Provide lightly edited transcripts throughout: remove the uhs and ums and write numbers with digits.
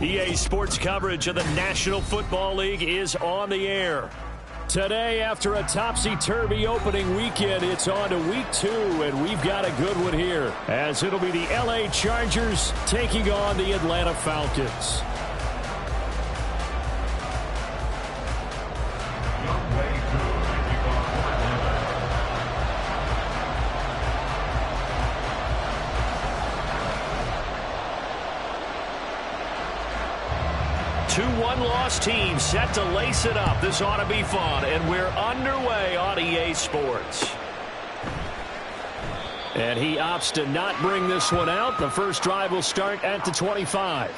EA Sports coverage of the National Football League is on the air. Today, after a topsy-turvy opening weekend, it's on to week 2, and we've got a good one here, as it'll be the LA Chargers taking on the Atlanta Falcons. Two one-loss teams set to lace it up. This ought to be fun, and we're underway on EA Sports. And he opts to not bring this one out. The first drive will start at the 25.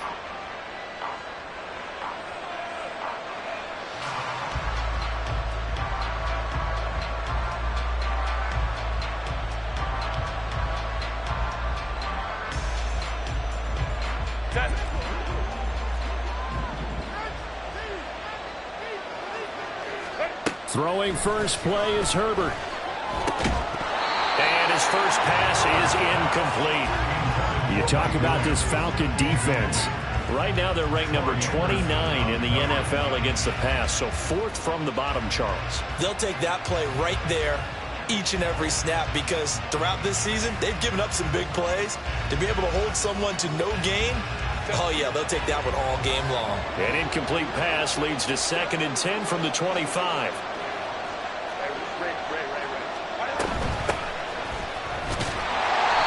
Throwing first play is Herbert. And his first pass is incomplete. You talk about this Falcon defense. Right now they're ranked number 29 in the NFL against the pass, so 4th from the bottom, Charles. They'll take that play right there each and every snap, because throughout this season they've given up some big plays. To be able to hold someone to no gain, oh yeah, they'll take that one all game long. An incomplete pass leads to 2nd and 10 from the 25.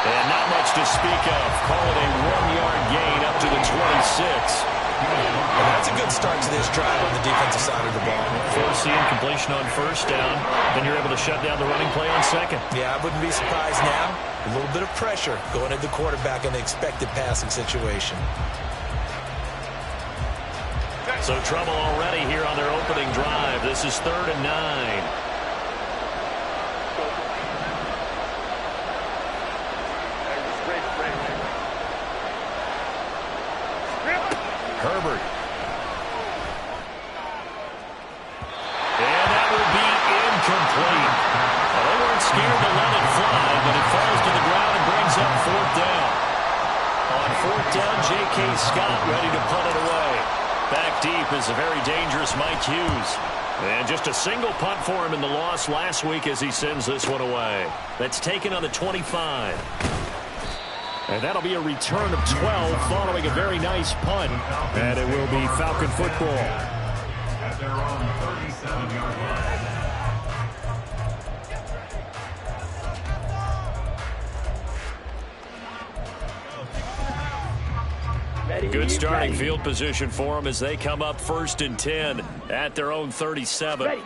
And not much to speak of. Call it a 1-yard gain up to the 26. And that's a good start to this drive on the defensive side of the ball. Force the incompletion on first down. Then you're able to shut down the running play on 2nd. Yeah, I wouldn't be surprised now. A little bit of pressure going at the quarterback in the expected passing situation. So trouble already here on their opening drive. This is 3rd and 9. Herbert. And that will be incomplete. Well, they weren't scared to let it fly, but it falls to the ground and brings up 4th down. On 4th down, J.K. Scott ready to punt it away. Back deep is a very dangerous Mike Hughes. And just a single punt for him in the loss last week as he sends this one away. That's taken on the 25. And that'll be a return of 12 following a very nice punt. And it will be Falcon football. At their own 37-yard line. Good starting field position for them as they come up 1st and 10 at their own 37. Ready.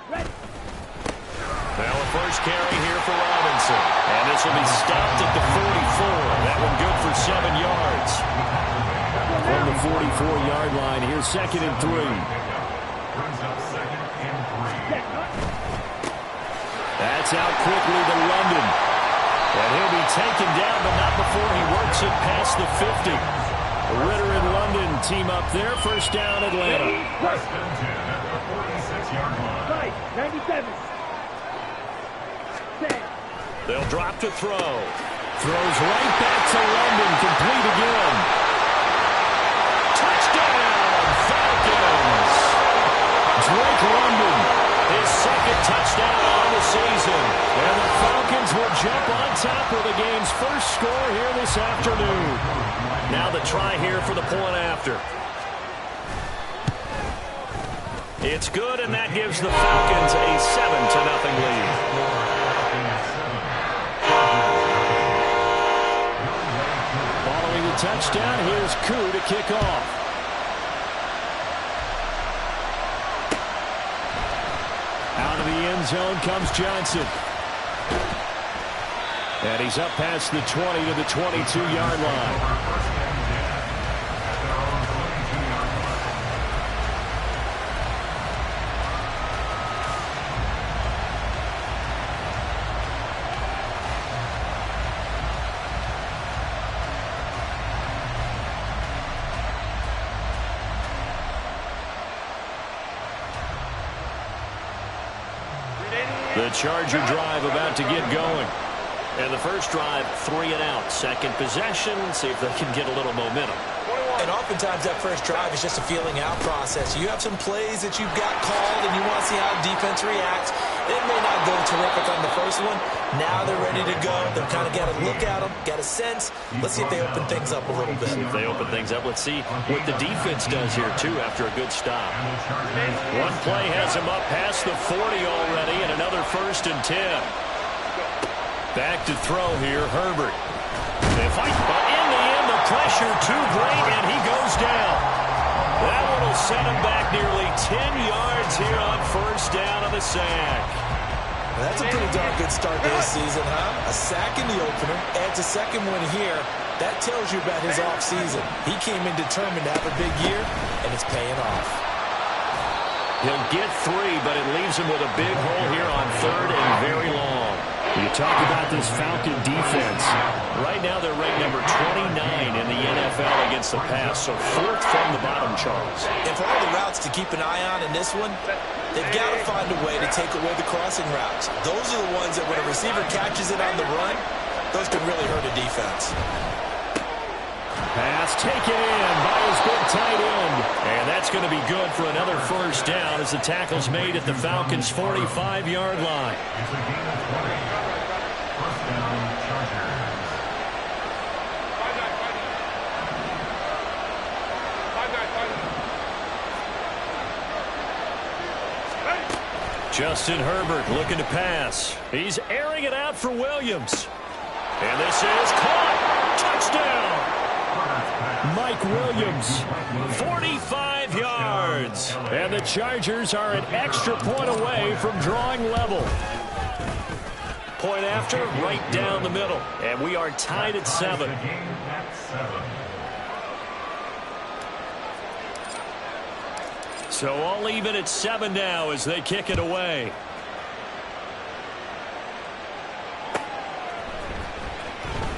Now a first carry here for Robinson. And this will be stopped at the 44. That one good for 7 yards. From the 44-yard line, here's 2nd and 3. That's out quickly to London. And he'll be taken down, but not before he works it past the 50. Ritter and London team up there. First down, Atlanta. First and 10 at the 46-yard line. 97. They'll drop to throw. Throws right back to London. Complete again. Touchdown, Falcons. Drake London, his 2nd touchdown on the season. And the Falcons will jump on top of the game's first score here this afternoon. Now the try here for the point after. It's good, and that gives the Falcons a 7-0 lead. Following the touchdown, here's Koo to kick off. Out of the end zone comes Johnson. And he's up past the 20 to the 22-yard line. The Charger drive about to get going. And the first drive, 3 and out. Second possession, see if they can get a little momentum. And oftentimes that first drive is just a feeling out process. You have some plays that you've got called and you want to see how defense reacts. It may not go terrific on the first one. Now they're ready to go. They've kind of got to look at them, got a sense. Let's see if they open things up a little bit. If they open things up, let's see what the defense does here, too, after a good stop. One play has him up past the 40 already, and another 1st and 10. Back to throw here, Herbert. They fight, but in the end, the pressure too great, and he goes down. That one will set him back nearly 10 yards here on 1st down on the sack. That's a pretty darn good start to this season, huh? A sack in the opener, adds a second one here. That tells you about his offseason. He came in determined to have a big year, and it's paying off. He'll get 3, but it leaves him with a big hole here on 3rd and very long. You talk about this Falcon defense. Right now they're ranked number 29 in the NFL against the pass, so 4th from the bottom, Charles. And for all the routes to keep an eye on in this one, they've got to find a way to take away the crossing routes. Those are the ones that when a receiver catches it on the run, those can really hurt a defense. Pass taken in by his big tight end. And that's going to be good for another 1st down as the tackle's made at the Falcons' 45-yard line. It's a gain of 20. First down, Chargers. Justin Herbert looking to pass. He's airing it out for Williams. And this is caught. Touchdown. Mike Williams, 45 yards. And the Chargers are an extra point away from drawing level. Point after, right down the middle. And we are tied at 7. So all even at 7 now as they kick it away.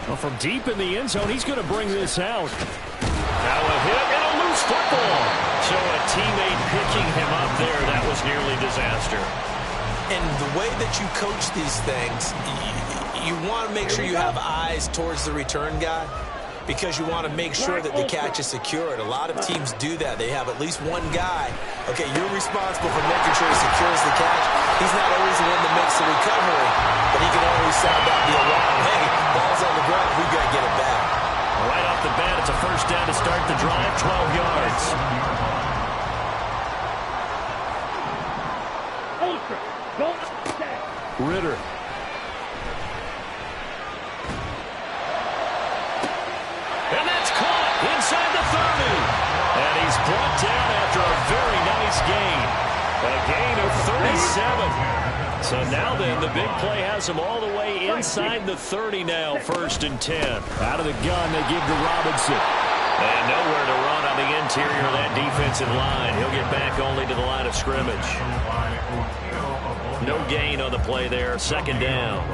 Well, from deep in the end zone, he's going to bring this out. Now a hit and a loose football. So a teammate picking him up there, that was nearly disaster. And the way that you coach these things, you want to make sure you have eyes towards the return guy because you want to make sure that the catch is secured. A lot of teams do that. They have at least one guy. Okay, you're responsible for making sure he secures the catch. He's not always the one that makes the recovery, but he can always sound out the alarm. Hey, ball's on the ground. We've got to get it back. Right off the bat, it's a 1st down to start the drive, 12 yards. Ritter. And that's caught inside the 30. And he's brought down after a very nice gain. A gain of 37. So now then, the big play has him all the way inside the 30 now, 1st and 10. Out of the gun, they give to Robinson. And nowhere to run on the interior of that defensive line. He'll get back only to the line of scrimmage. No gain on the play there, 2nd down.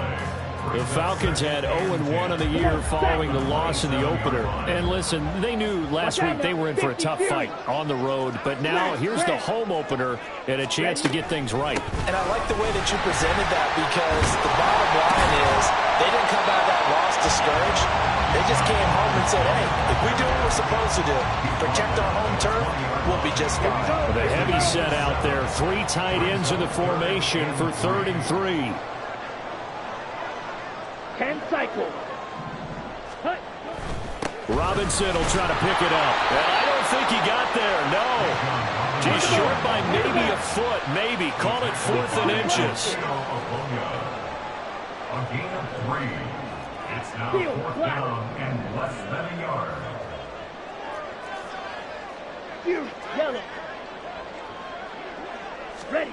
The Falcons had 0-1 on the year following the loss in the opener. And listen, they knew last week they were in for a tough fight on the road. But now here's the home opener and a chance to get things right. And I like the way that you presented that because the bottom line is they didn't come out of that loss discouraged. They just came home and said, hey, if we do what we're supposed to do, protect our home turf, we'll be just fine. The heavy set out there, 3 tight ends in the formation for 3rd and 3. 10 cycles. Robinson will try to pick it up. And I don't think he got there, no. He's short by maybe a foot, maybe. Call it 4th and inches. A gain of 3. It's now 4th down and less than a yard. Yellow. Ready.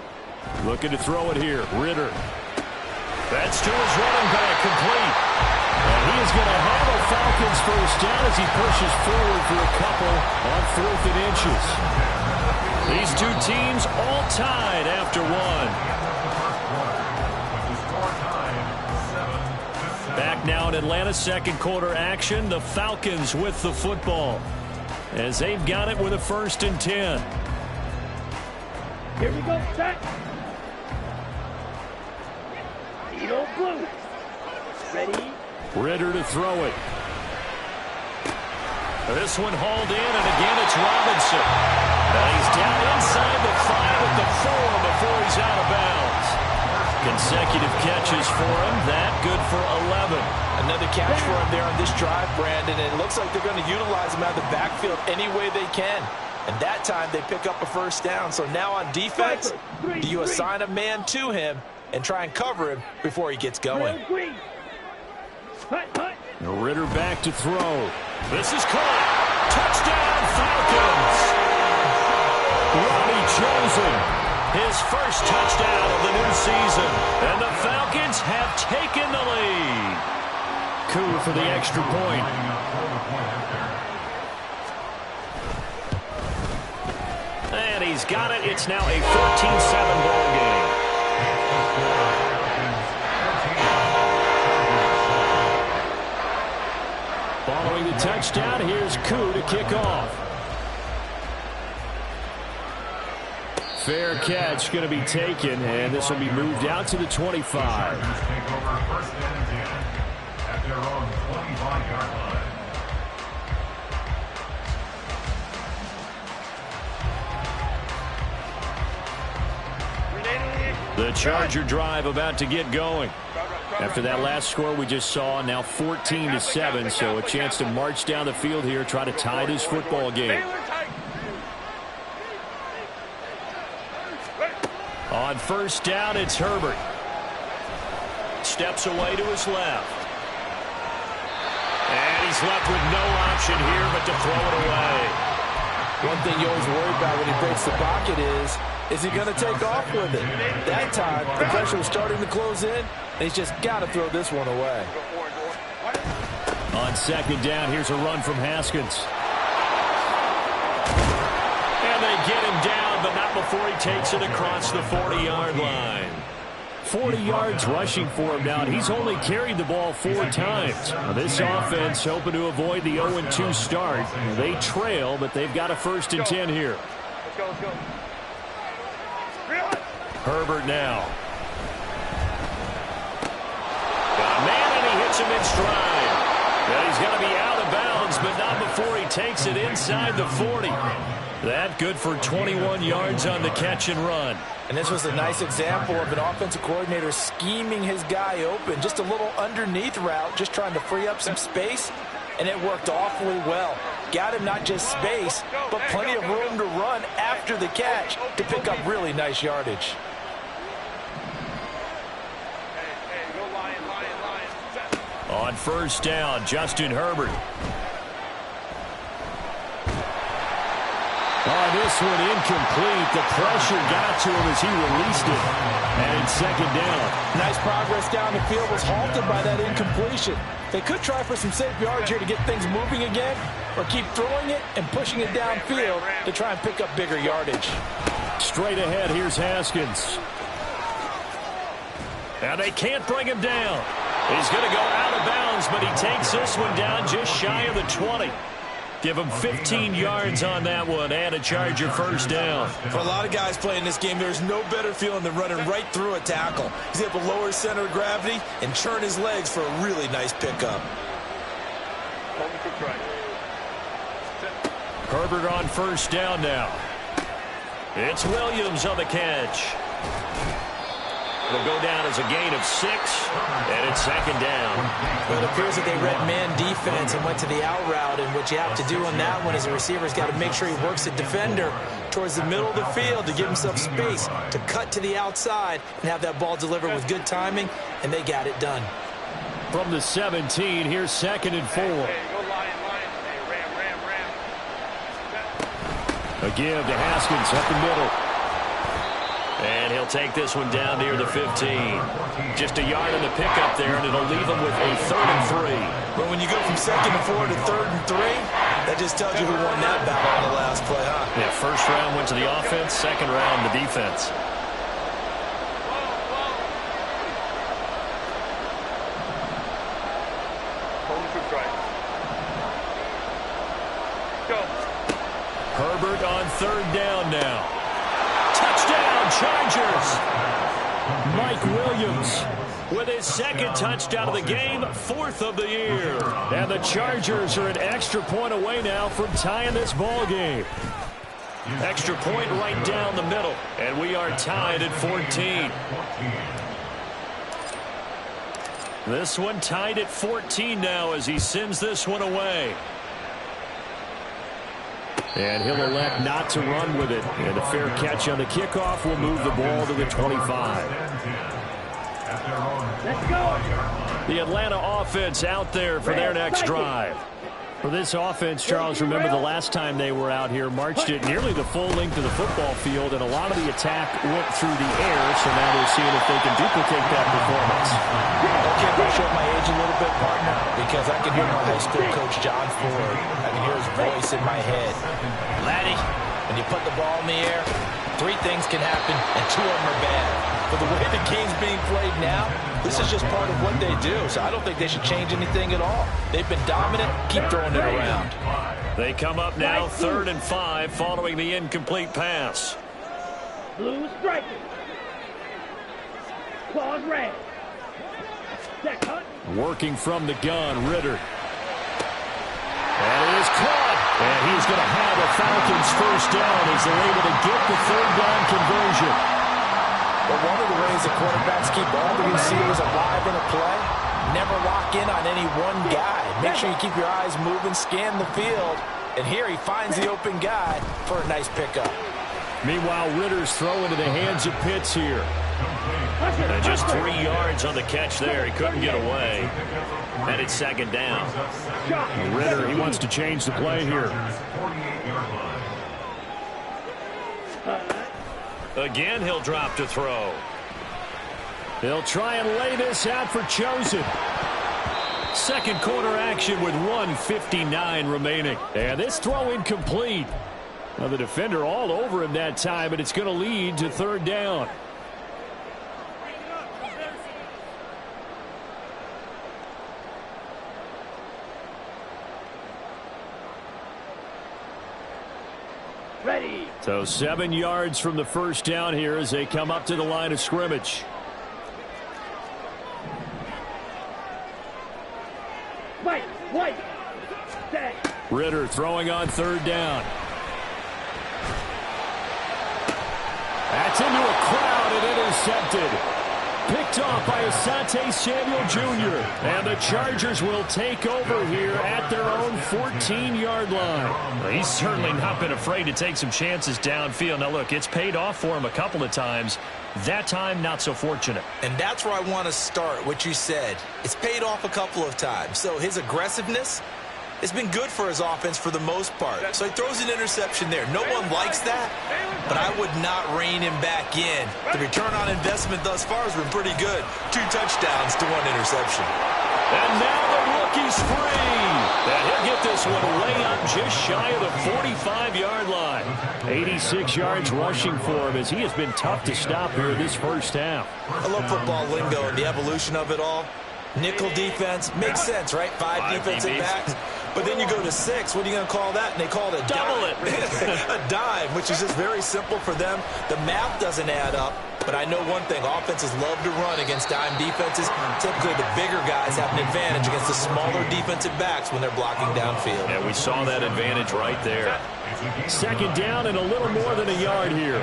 Looking to throw it here. Ritter. That's to his running back, complete. And he is going to have a Falcons first down as he pushes forward for a couple on 4th and inches. These two teams all tied after one. Back now in Atlanta, second quarter action. The Falcons with the football as they've got it with a 1st and 10. Here we go, set. Eagle blue. Ready? Ritter to throw it. This one hauled in, and again it's Robinson. And he's down inside the 5 at the 4 before he's out of bounds. Consecutive catches for him. That good for 11. Another catch for him there on this drive, Brandon, and it looks like they're going to utilize him out of the backfield any way they can. And that time they pick up a first down. So now on defense, do you assign a man to him and try and cover him before he gets going? Ritter back to throw. This is caught. Touchdown, Falcons. Robbie Chosen, his first touchdown of the new season. And the Falcons have taken the lead. Coup for the extra point. And he's got it. It's now a 14-7 ball game. Following the touchdown, here's Coup to kick off. Fair catch going to be taken, and this will be moved out to the 25. Take over 1st and 10 at their own 25-yard line. The Charger drive about to get going. After that last score we just saw, now 14-7, so a chance to march down the field here, try to tie this football game. On 1st down, it's Herbert. Steps away to his left. And he's left with no option here but to throw it away. One thing you always worry about when he breaks the pocket is he going to take off with it? That time, the pressure was starting to close in, and he's just got to throw this one away. On 2nd down, here's a run from Haskins. And they get him down, but not before he takes it across the 40-yard line. 40 yards rushing for him now, and he's only carried the ball 4 times. Now, this offense hoping to avoid the 0-2 start. They trail, but they've got a 1st and 10 here. Let's go. Herbert now. Got a man, and he hits him in stride. And he's going to be out of bounds, but not before he takes it inside the 40. That good for 21 yards on the catch and run. And this was a nice example of an offensive coordinator scheming his guy open. Just a little underneath route, just trying to free up some space, and it worked awfully well. Got him not just space, but plenty of room to run after the catch to pick up really nice yardage. On 1st down, Justin Herbert. On this one, incomplete. The pressure got to him as he released it. And 2nd down. Nice progress down the field, was halted by that incompletion. They could try for some safe yards here to get things moving again, or keep throwing it and pushing it downfield to try and pick up bigger yardage. Straight ahead, here's Haskins. Now they can't bring him down. He's going to go out of bounds, but he takes this one down just shy of the 20. Give him 15 yards on that one and a Charger 1st down. For a lot of guys playing this game, there's no better feeling than running right through a tackle. He's able to lower his center of gravity and churn his legs for a really nice pickup. Herbert on 1st down now. It's Williams on the catch. It'll go down as a gain of 6, and it's 2nd down. Well, it appears that they read man defense and went to the out route, and what you have to do on that one as a receiver's got to make sure he works the defender towards the middle of the field to give himself space to cut to the outside and have that ball delivered with good timing, and they got it done. From the 17, here's 2nd and 4. A give to Haskins up the middle. And he'll take this one down near the 15. Just a yard on the pickup there, and it'll leave him with a 3rd and 3. But when you go from 2nd and 4 to 3rd and 3, that just tells you who won that battle on the last play, huh? Yeah, first round went to the offense, second round the defense. Herbert on 3rd down now. Touchdown, Chargers. Mike Williams with his 2nd touchdown of the game, 4th of the year. And the Chargers are an extra point away now from tying this ball game. Extra point right down the middle, and we are tied at 14. This one tied at 14 now as he sends this one away. And he'll elect not to run with it. And a fair catch on the kickoff will move the ball to the 25. Let's go. The Atlanta offense out there for their next drive. For this offense, Charles, remember the last time they were out here, marched it nearly the full length of the football field, and a lot of the attack went through the air, so now they're seeing if they can duplicate that performance. Okay, I'm going to show my age a little bit, partner, because I can hear my high school coach, John Ford. I can hear his voice in my head. Laddie, when you put the ball in the air, 3 things can happen, and 2 of them are bad. But the way the game's being played now, this is just part of what they do. So I don't think they should change anything at all. They've been dominant. Keep throwing it around. They come up now 3rd and 5 following the incomplete pass. Blue striking. Claws red. That cut. Working from the gun, Ritter. And it is caught. And he's going to have a Falcons first down as they're able to get the 3rd down conversion. But one of the ways the quarterbacks keep all the receivers alive in a play, never lock in on any one guy. Make sure you keep your eyes moving, scan the field. And here he finds the open guy for a nice pickup. Meanwhile, Ritter's throwing to the hands of Pitts here. And just 3 yards on the catch there. He couldn't get away. And it's 2nd down. Ritter, he wants to change the play here. Again, he'll drop to throw. He'll try and lay this out for Chosen. Second quarter action with 1:59 remaining. And this throw incomplete. Now the defender all over him that time, but it's going to lead to 3rd down. Ready. So 7 yards from the first down here as they come up to the line of scrimmage. White. Set. Ritter throwing on 3rd down. That's into a crowd and intercepted. Picked off by Asante Samuel Jr. And the Chargers will take over here at their own 14-yard line. Well, he's certainly not been afraid to take some chances downfield. Now, look, it's paid off for him a couple of times. That time, not so fortunate. And that's where I want to start, what you said. It's paid off a couple of times. So his aggressiveness has been good for his offense for the most part. So he throws an interception there. No one likes that, but I would not rein him back in. The return on investment thus far has been pretty good. 2 touchdowns to 1 interception. And now the rookie's free. And he'll get this one way up just shy of the 45-yard line. 86 yards rushing for him as he has been tough to stop here this first half. I love football lingo and the evolution of it all. Nickel defense makes sense, right? 5 defensive backs. But then you go to 6. What are you going to call that? And they call it a double dime. A dime, which is just very simple for them. The math doesn't add up. But I know one thing. Offenses love to run against dime defenses. Typically, the bigger guys have an advantage against the smaller defensive backs when they're blocking downfield. And we saw that advantage right there. 2nd down and a little more than a yard here.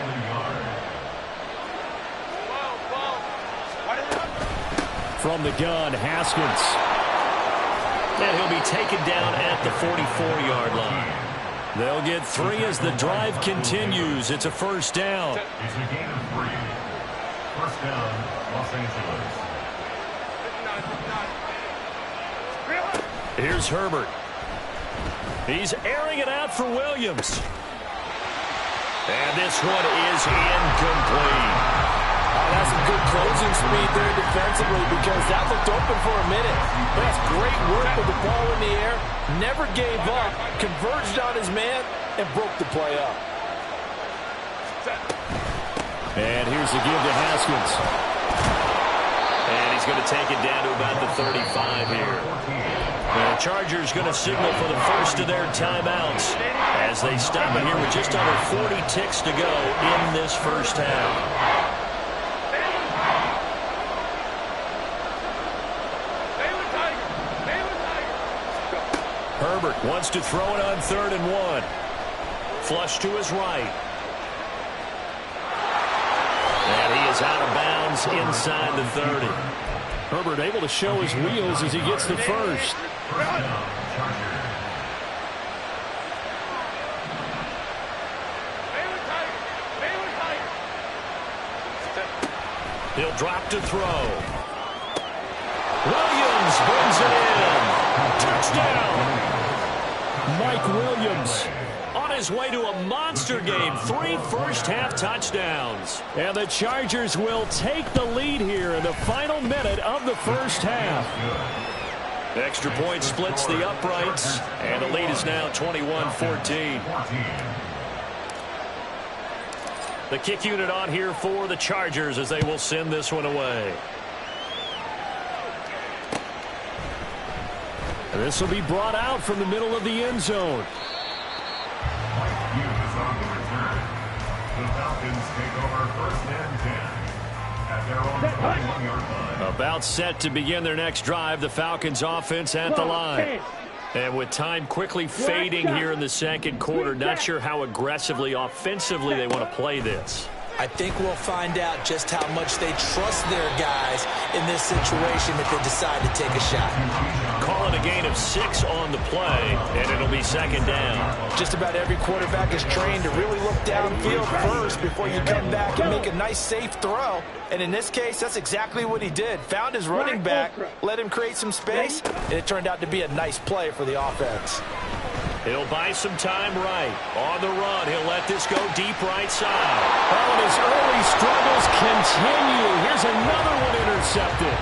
From the gun, Haskins. And he'll be taken down at the 44-yard line. They'll get 3 as the drive continues. It's a first down. It's a gain of 3. First down, Los Angeles. Here's Herbert. He's airing it out for Williams. And this one is incomplete. That's some good closing speed there defensively because that looked open for a minute. But that's great work with the ball in the air. Never gave up, converged on his man, and broke the play up. And here's the give to Haskins. And he's going to take it down to about the 35 here. The Chargers going to signal for the first of their timeouts as they stop it here with just under 40 ticks to go in this first half. Herbert wants to throw it on 3rd and 1. Flush to his right. And he is out of bounds inside the 30. Herbert able to show his wheels as he gets the first. He'll drop to throw. Williams brings it in. Touchdown. Mike Williams on his way to a monster game. 3 first-half touchdowns. And the Chargers will take the lead here in the final minute of the first half. Extra point splits the uprights, and the lead is now 21-14. The kick unit on here for the Chargers as they will send this one away. This will be brought out from the middle of the end zone. Mike Hughes on the return. The Falcons take over 1st and 10 at their own 21-yard line. About set to begin their next drive, the Falcons offense at the line. And with time quickly fading here in the second quarter, not sure how aggressively, offensively they want to play this. I think we'll find out just how much they trust their guys in this situation if they decide to take a shot. Calling a gain of 6 on the play, and it'll be 2nd down. Just about every quarterback is trained to really look downfield first before you come back and make a nice, safe throw. And in this case, that's exactly what he did. Found his running back, let him create some space, and it turned out to be a nice play for the offense. He'll buy some time right. On the run, he'll let this go deep right side. Oh, and his early struggles continue. Here's another one intercepted.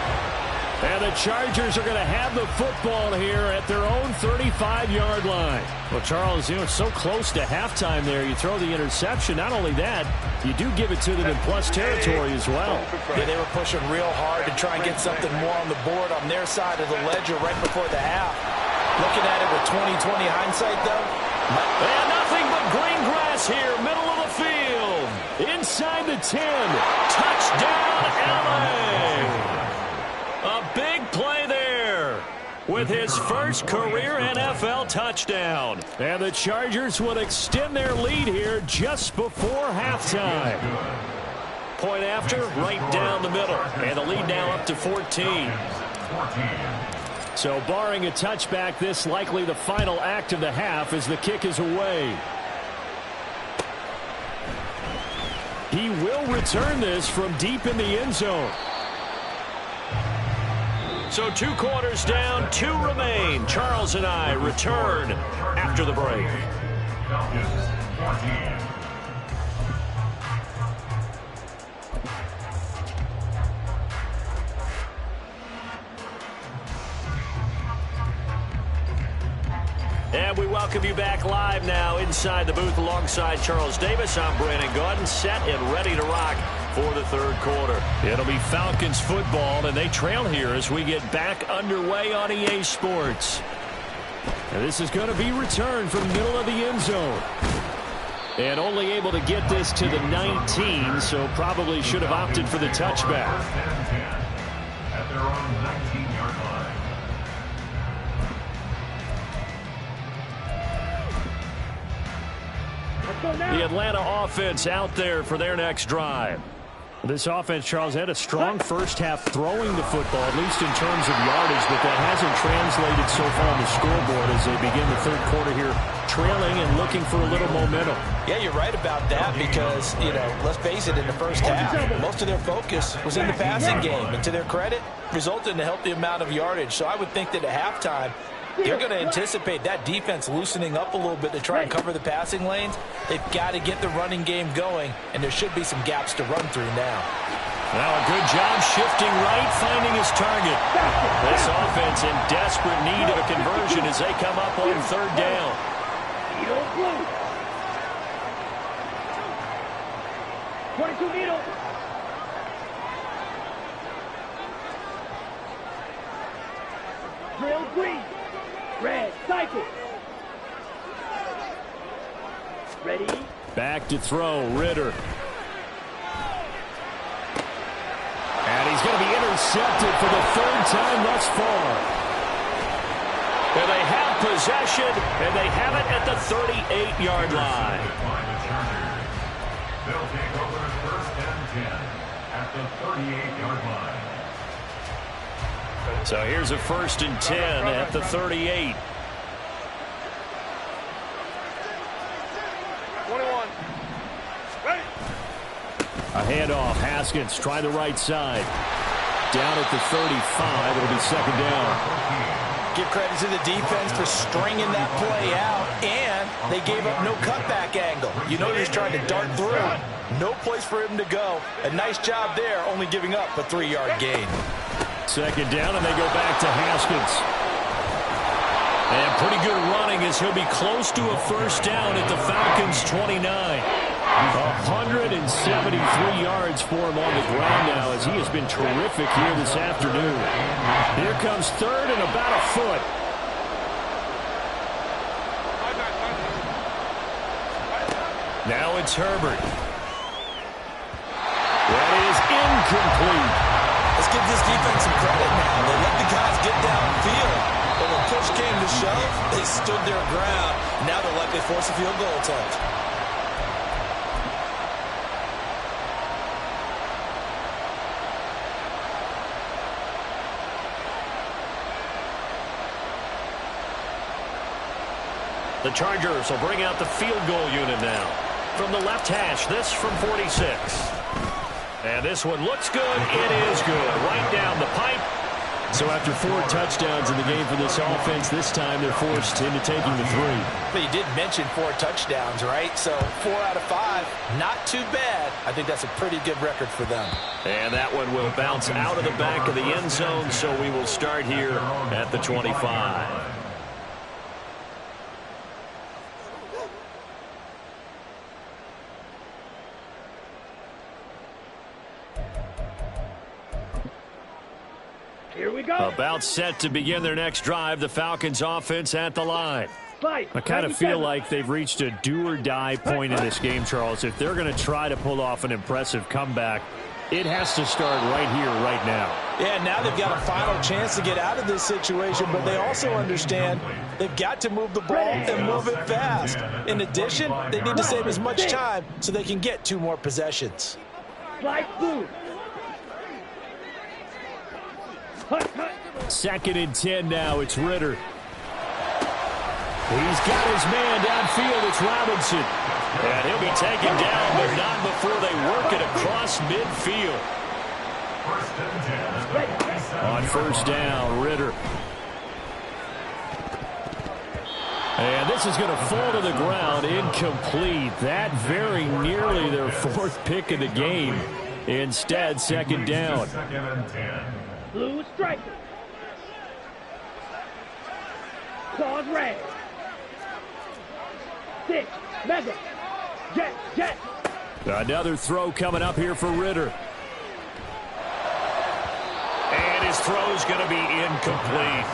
And the Chargers are going to have the football here at their own 35-yard line. Well, Charles, it's so close to halftime there. You throw the interception. Not only that, you do give it to them in plus territory as well. Yeah, they were pushing real hard to try and get something more on the board on their side of the ledger right before the half. Looking at it with 20/20 hindsight, though. And nothing but green grass here, middle of the field. Inside the 10. Touchdown, LA. A big play there with his first career NFL touchdown. And the Chargers will extend their lead here just before halftime. Point after, right down the middle. And the lead now up to 14. So barring a touchback, this likely the final act of the half as the kick is away. He will return this from deep in the end zone. So 2 quarters down, 2 remain. Charles and I return after the break. Falcons 14. And we welcome you back live now inside the booth alongside Charles Davis. I'm Brandon Gaudin, set and ready to rock for the 3rd quarter. It'll be Falcons football, and they trail here as we get back underway on EA Sports. And this is going to be returned from the middle of the end zone. And only able to get this to the 19, so probably should have opted for the touchback. 1st and 10 at their own 19-yard line. The Atlanta offense out there for their next drive. This offense, Charles, had a strong first half throwing the football, at least in terms of yardage, but that hasn't translated so far on the scoreboard as they begin the 3rd quarter here, trailing and looking for a little momentum. Yeah, you're right about that because, let's face it, in the first half, most of their focus was in the passing game. And to their credit, resulted in a healthy amount of yardage. So I would think that at halftime, you're going to anticipate that defense loosening up a little bit to try and cover the passing lanes. They've got to get the running game going, and there should be some gaps to run through now. Now a good job shifting right, finding his target. This offense in desperate need of a conversion as they come up on third down. 22 needle. Drill green. Red, cycle. Ready? Back to throw, Ritter. And he's going to be intercepted for the third time thus far. And they have possession, and they have it at the 38-yard line. They'll take over first and 10 at the 38-yard line. So here's a first and 10 at the 38. 21. Ready. A handoff. Haskins try the right side. Down at the 35. It'll be second down. Give credit to the defense for stringing that play out, and they gave up no cutback angle. You know he was trying to dart through. No place for him to go. A nice job there, only giving up a 3-yard gain. Second down, and they go back to Haskins. And pretty good running as he'll be close to a first down at the Falcons' 29. 173 yards for him on the ground now as he has been terrific here this afternoon. Here comes third and about a foot. Now it's Herbert. That is incomplete. Let's give this defense some credit now. They let the guys get downfield, but when push came to shove, they stood their ground. Now they'll likely force a field goal attempt. The Chargers will bring out the field goal unit now. From the left hash, this from 46. And this one looks good. It is good. Right down the pipe. So after 4 touchdowns in the game for this offense, this time they're forced into taking the 3. But you did mention 4 touchdowns, right? So 4 out of 5, not too bad. I think that's a pretty good record for them. And that one will bounce out of the back of the end zone, so we will start here at the 25. Here we go. About set to begin their next drive, the Falcons offense at the line. Fight. I kind of feel like they've reached a do-or-die point in this game, Charles. If they're going to try to pull off an impressive comeback, it has to start right here, right now. Yeah, now they've got a final chance to get out of this situation, but they also understand they've got to move the ball and move it fast. In addition, they need to save as much time so they can get 2 more possessions. Slide through. Second and 10 now. It's Ritter. He's got his man downfield. It's Robinson. And he'll be taken down, but not before they work it across midfield. On first down, Ritter. And this is going to fall to the ground, incomplete. That very nearly their 4th pick of the game. Instead, second down. Blue striker. Claws red. 6. Mega. Jet. Another throw coming up here for Ritter. And his throw's going to be incomplete.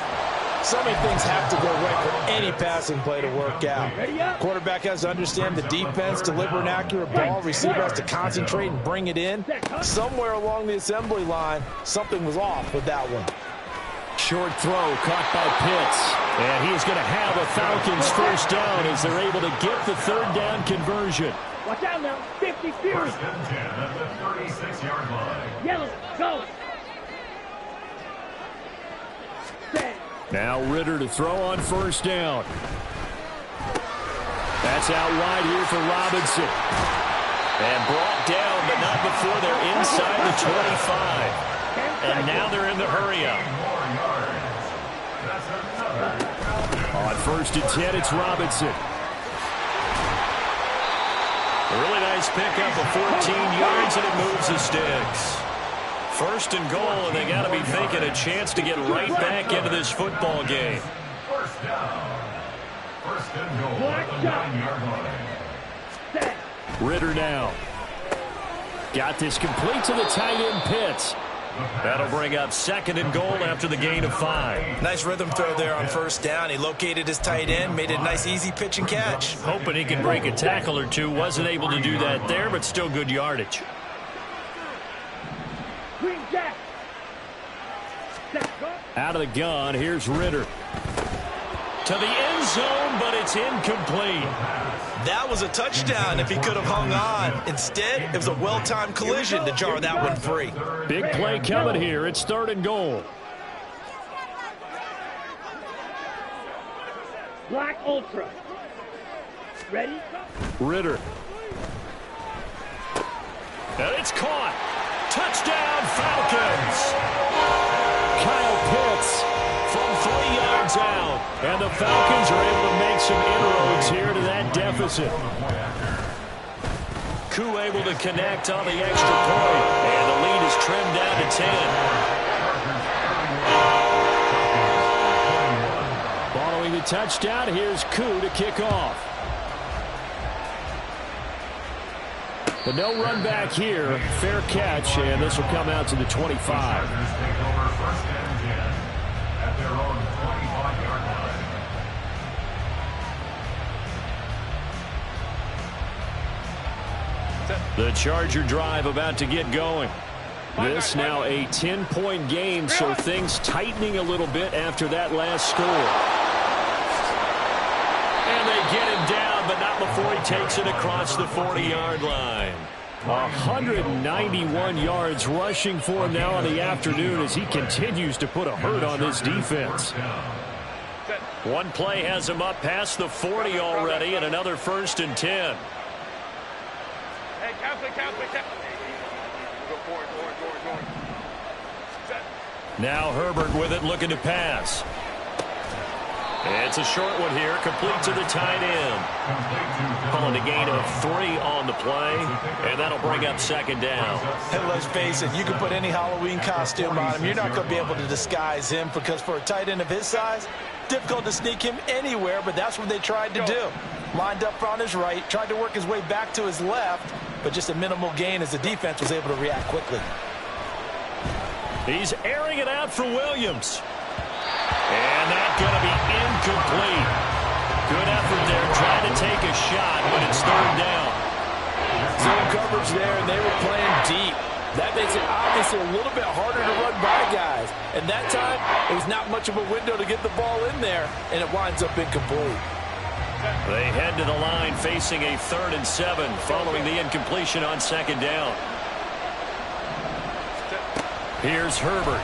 So many things have to go right for any passing play to work out. Quarterback has to understand the defense, deliver an accurate ball. Receiver has to concentrate and bring it in. Somewhere along the assembly line, something was off with that one. Short throw caught by Pitts. And he is going to have a Falcons first down as they're able to get the 3rd down conversion. Watch out now. 50 Fury. First and 10 at the 36-yard line. Yellow. Go. Set. Now Ritter to throw on first down. That's out wide here for Robinson. And brought down, but not before they're inside the 25. And now they're in the hurry-up. That's another On 1st and 10, it's Robinson. A really nice pickup of 14 yards, and it moves the sticks. 1st and goal, and they got to be thinking a chance to get right back into this football game. First down. First and goal at the 9-yard line. Ritter now. Got this complete to the tight end Pitts. That'll bring up 2nd and goal after the gain of 5. Nice rhythm throw there on 1st down. He located his tight end, made it a nice easy pitch and catch. Hoping he could break a tackle or two. Wasn't able to do that there, but still good yardage. Green Jack. Out of the gun, here's Ritter. To the end zone, but it's incomplete. That was a touchdown if he could have hung on. Instead, it was a well-timed collision to jar that one free. Big play coming here. It's 3rd and goal. Black Ultra. Ready? Ritter. And it's caught. Touchdown, Falcons. Kyle Pitts From 3 yards out. And the Falcons are able to make some inroads here to that deficit. Koo able to connect on the extra point. And the lead is trimmed down to 10. Following the touchdown, here's Koo to kick off. But no run back here. Fair catch, and this will come out to the 25. Take over 1st and 10 at their own 25-yard line. The Charger drive about to get going. This now a 10-point game, so things tightening a little bit after that last score. And they get him down, but not before he takes it across the 40-yard line. 191 yards rushing for him now on the afternoon as he continues to put a hurt on this defense. One play has him up past the 40 already, and another 1st and 10. Hey, count. Go forward. Set. Now Herbert with it, looking to pass. It's a short one here, complete to the tight end. Calling a gain of 3 on the play, and that'll bring up 2nd down. And let's face it, you can put any Halloween costume on him. You're not going to be able to disguise him because for a tight end of his size, difficult to sneak him anywhere, but that's what they tried to do. Lined up on his right, tried to work his way back to his left, but just a minimal gain as the defense was able to react quickly. He's airing it out for Williams. And that's going to be incomplete. Good effort there, trying to take a shot, but it's 3rd down. Zone coverage there, and they were playing deep. That makes it obviously a little bit harder to run by guys. And that time, it was not much of a window to get the ball in there, and it winds up incomplete. They head to the line facing a 3rd and 7 following the incompletion on 2nd down. Here's Herbert.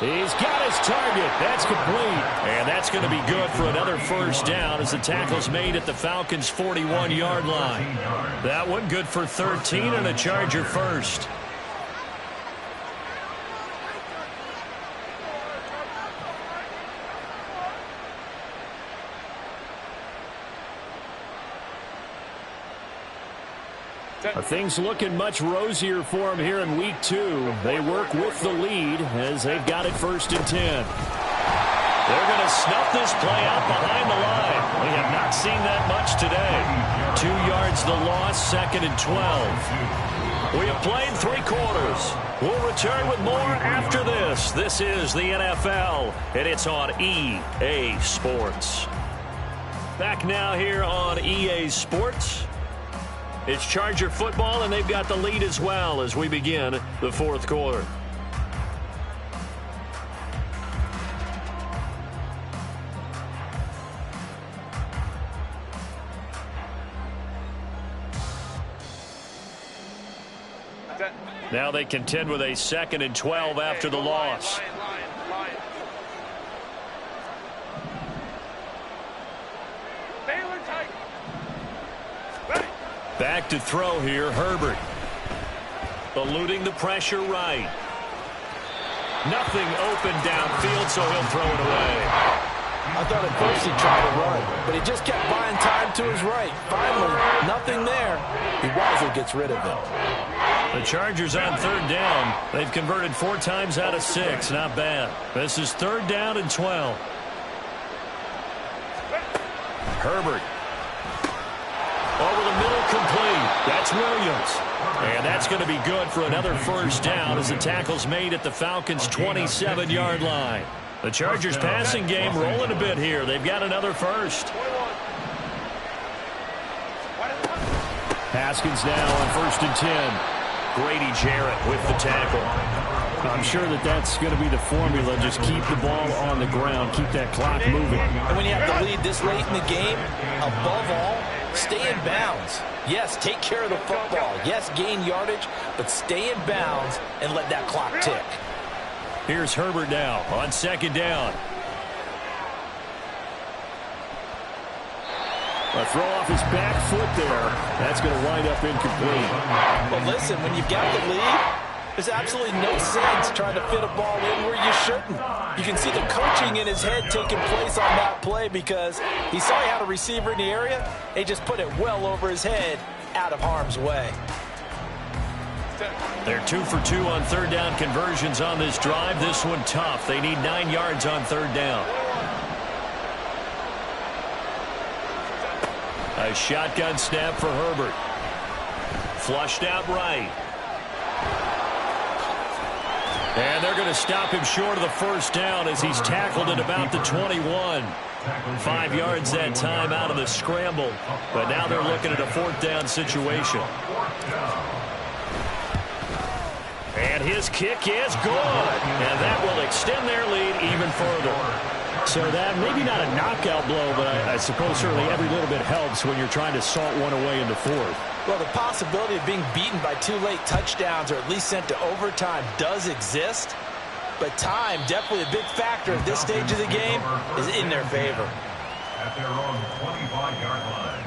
He's got his target. That's complete. And that's going to be good for another 1st down as the tackle's made at the Falcons' 41-yard line. That one good for 13 and a Charger 1st. Things looking much rosier for them here in week 2. They work with the lead as they've got it 1st and 10. They're going to snuff this play out behind the line. We have not seen that much today. 2 yards the loss, 2nd and 12. We have played 3 quarters. We'll return with more after this. This is the NFL, and it's on EA Sports. Back now here on EA Sports. It's Charger football, and they've got the lead as well as we begin the 4th quarter. Now they contend with a 2nd and 12 after the loss. Line. Baylor tight. Ready. Back to throw here, Herbert. Eluding the pressure right. Nothing open downfield, so he'll throw it away. I thought at first he'd try to run, but he just kept buying time to his right. Finally, nothing there. He wisely gets rid of it. The Chargers on third down. They've converted 4 times out of 6. Not bad. This is 3rd down and 12. Herbert. Over the middle, complete. That's Williams. And that's going to be good for another 1st down as the tackle's made at the Falcons' 27-yard line. The Chargers passing game rolling a bit here. They've got another 1st. Haskins now on 1st and 10. Grady Jarrett with the tackle. I'm sure that's going to be the formula. Just keep the ball on the ground. Keep that clock moving. And when you have the lead this late in the game, above all, stay in bounds. Yes, take care of the football. Yes, gain yardage, but stay in bounds and let that clock tick. Here's Herbert now on 2nd down. A throw off his back foot there. That's going to wind up incomplete. Well, listen, when you've got the lead, there's absolutely no sense trying to fit a ball in where you shouldn't. You can see the coaching in his head taking place on that play because he saw he had a receiver in the area. He just put it well over his head out of harm's way. They're 2 for 2 on 3rd down conversions on this drive. This one tough. They need 9 yards on 3rd down. A shotgun snap for Herbert. Flushed out right. And they're going to stop him short of the 1st down as he's tackled at about the 21. 5 yards that time out of the scramble. But now they're looking at a 4th down situation. And his kick is good. And that will extend their lead even further. So that maybe not a knockout blow, but I suppose certainly every little bit helps when you're trying to salt one away in the 4th. Well, the possibility of being beaten by 2 late touchdowns or at least sent to overtime does exist. But time, definitely a big factor at this stage of the game, is in their favor. At their own 25-yard line.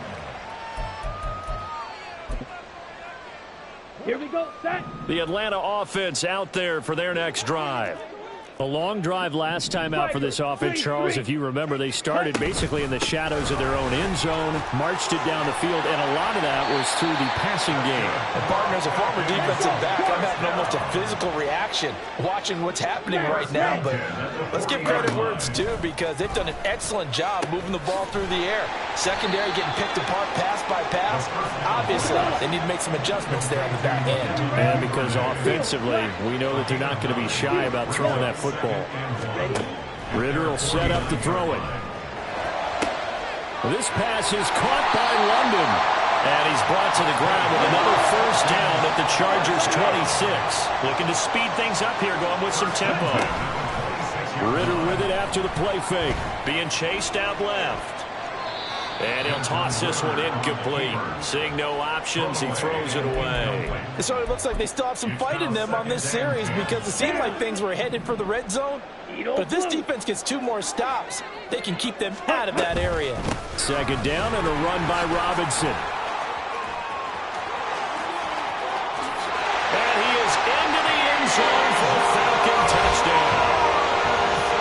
Here we go, set. The Atlanta offense out there for their next drive. A long drive last time out for this offense, Charles. If you remember, they started basically in the shadows of their own end zone, marched it down the field, and a lot of that was through the passing game. And partner, as a former defensive back, I'm having almost a physical reaction watching what's happening right now. But let's give credit where it's due because they've done an excellent job moving the ball through the air. Secondary getting picked apart pass by pass. Obviously, they need to make some adjustments there on the back end. And because offensively, we know that they're not going to be shy about throwing that football. Ritter will set up to throw it. This pass is caught by London. And he's brought to the ground with another 1st down at the Chargers' 26. Looking to speed things up here, going with some tempo. Ritter with it after the play fake. Being chased out left. And he'll toss this one incomplete. Seeing no options, he throws it away. So it looks like they still have some fight in them on this series because it seemed like things were headed for the red zone. But if this defense gets 2 more stops, they can keep them out of that area. 2nd down and a run by Robinson. And he is into the end zone for a Falcon touchdown.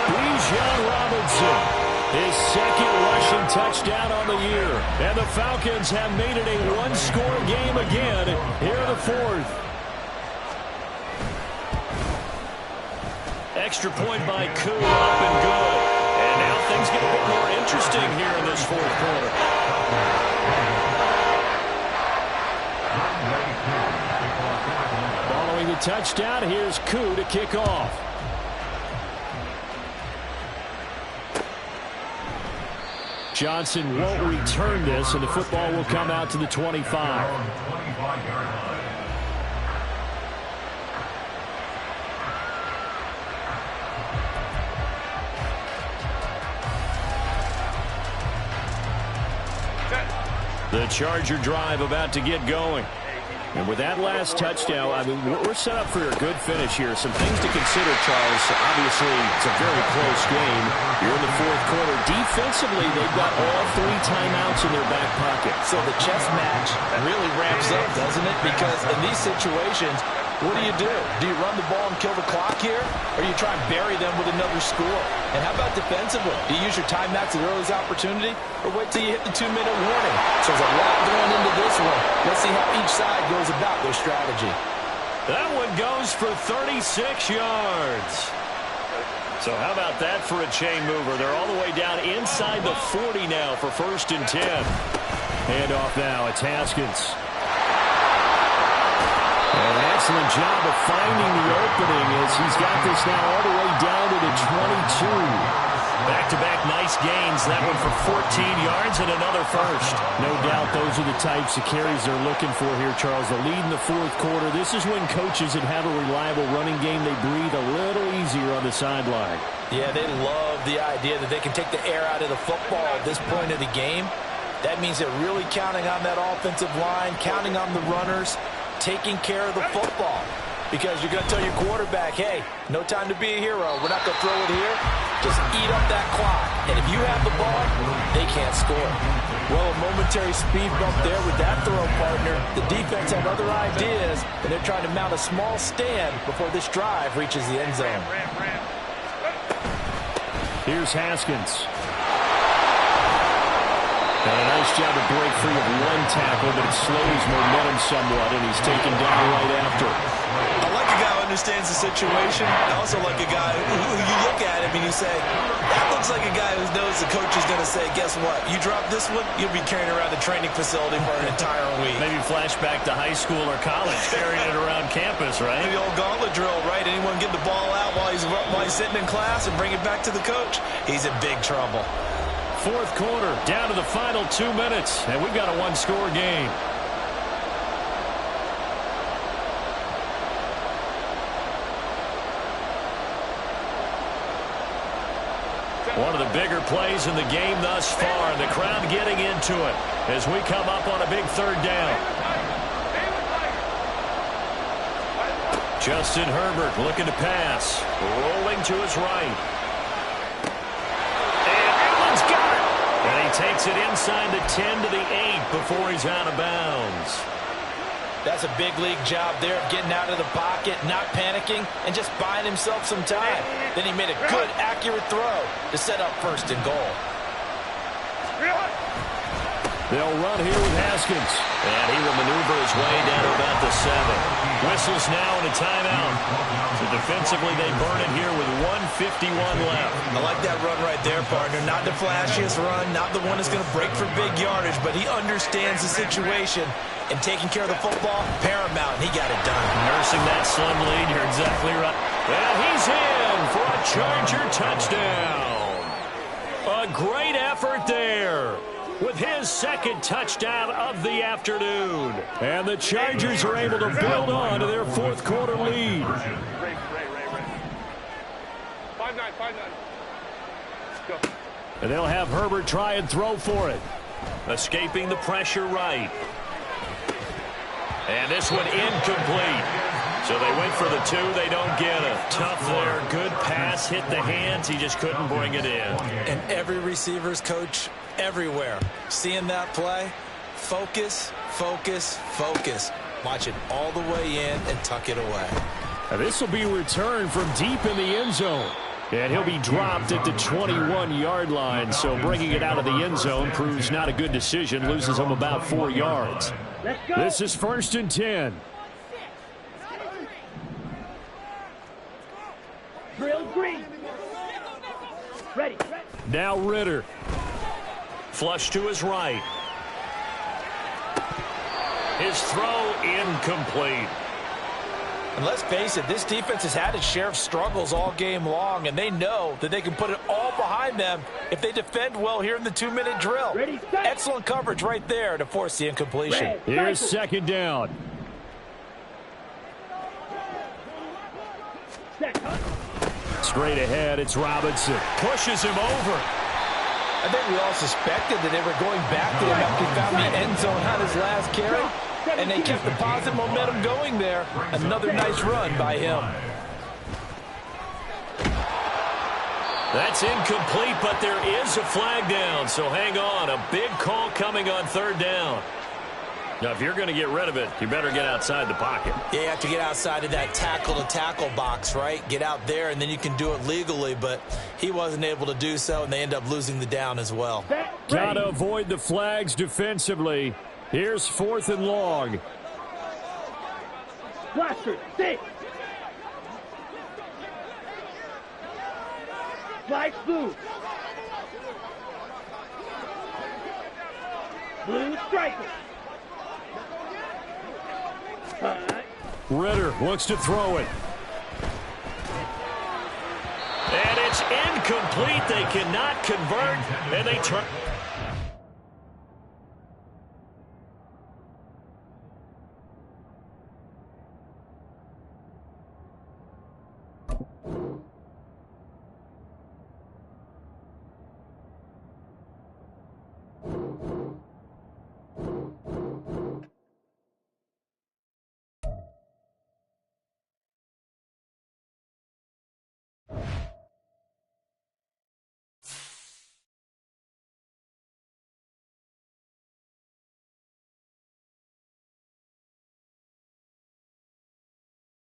Bijan Robinson. His 2nd rushing touchdown on the year. And the Falcons have made it a 1-score game again here in the 4th. Extra point by Koo, up and good. And now things get a bit more interesting here in this 4th quarter. Following the touchdown, here's Koo to kick off. Johnson won't return this, and the football will come out to the 25. The Charger drive about to get going. And with that last touchdown, I mean, we're set up for a good finish here. Some things to consider, Charles. Obviously, it's a very close game. You're in the 4th quarter. Defensively, they've got all 3 timeouts in their back pocket. So the chess match really ramps up, doesn't it? Because in these situations, What do? Do you run the ball and kill the clock here? Or do you try and bury them with another score? And how about defensively? Do you use your timeouts at the earliest opportunity? Or wait till you hit the 2-minute warning? So there's a lot going into this one. Let's see how each side goes about their strategy. That one goes for 36 yards. So how about that for a chain mover? They're all the way down inside the 40 now for 1st and 10. Handoff now. It's Haskins. An excellent job of finding the opening as he's got this now all the way down to the 22. Back-to-back nice gains. That one for 14 yards and another first. No doubt those are the types of carries they're looking for here, Charles. The lead in the 4th quarter. This is when coaches that have a reliable running game, they breathe a little easier on the sideline. Yeah, they love the idea that they can take the air out of the football at this point of the game. That means they're really counting on that offensive line, counting on the runners, taking care of the football, because you're going to tell your quarterback, hey, no time to be a hero. We're not going to throw it here. Just eat up that clock. And if you have the ball, they can't score. Well, a momentary speed bump there with that throw, partner. The defense had other ideas, and they're trying to mount a small stand before this drive reaches the end zone. Here's Haskins. And a nice job to break free of one tackle, but it slows momentum somewhat, and he's taken down right after. I like a guy who understands the situation. I also like a guy who you look at him and you say, that looks like a guy who knows the coach is going to say, guess what? You drop this one, you'll be carrying around the training facility for an entire week. Maybe flashback to high school or college, carrying it around campus, right? Maybe the old gauntlet drill, right? Anyone get the ball out while he's sitting in class and bring it back to the coach? He's in big trouble. 4th quarter, down to the final 2 minutes, and we've got a one-score game. One of the bigger plays in the game thus far, and the crowd getting into it as we come up on a big 3rd down. Justin Herbert looking to pass, rolling to his right. And he takes it inside the 10 to the 8 before he's out of bounds. That's a big league job there, getting out of the pocket, not panicking, and just buying himself some time. Then he made a good, accurate throw to set up 1st and goal. They'll run here with Haskins. And he will maneuver his way down to about the 7. Whistles now and a timeout. So defensively, they burn it here with 1:51 left. I like that run right there, partner. Not the flashiest run, not the one that's going to break for big yardage, but he understands the situation, and taking care of the football, paramount, and he got it done. Nursing that slim lead, you're exactly right. And he's in for a Charger touchdown. A great effort there, with his 2nd touchdown of the afternoon. And the Chargers are able to build on to their 4th quarter lead. 5-9. Go. And they'll have Herbert try and throw for it. Escaping the pressure right. And this one incomplete. So they went for the 2. They don't get it. Tough there. Good pass. Hit the hands. He just couldn't bring it in. And every receiver's coach everywhere, seeing that play, focus, focus, focus. Watch it all the way in and tuck it away. Now this will be returned from deep in the end zone. And he'll be dropped at the 21-yard line. So bringing it out of the end zone proves not a good decision. Loses him about 4 yards. This is 1st and 10. Drill green. Ready. Now Ritter. Flush to his right. His throw incomplete. And let's face it, this defense has had its share of struggles all game long, and they know that they can put it all behind them if they defend well here in the 2-minute drill. Ready, set. Excellent coverage right there to force the incompletion. Here's 2nd down. Straight ahead, it's Robinson. Pushes him over. I think we all suspected that they were going back to him after he found the end zone on his last carry. And they kept the positive momentum going there. Another nice run by him. That's incomplete, but there is a flag down. So hang on. A big call coming on 3rd down. Now, if you're going to get rid of it, you better get outside the pocket. Yeah, you have to get outside of that tackle-to-tackle box, right? Get out there, and then you can do it legally, but he wasn't able to do so, and they end up losing the down as well. Got to avoid the flags defensively. Here's 4th and long. Blaster, 6. Flags blue. Blue striker. Ritter wants to throw it. And it's incomplete. They cannot convert, and they turn.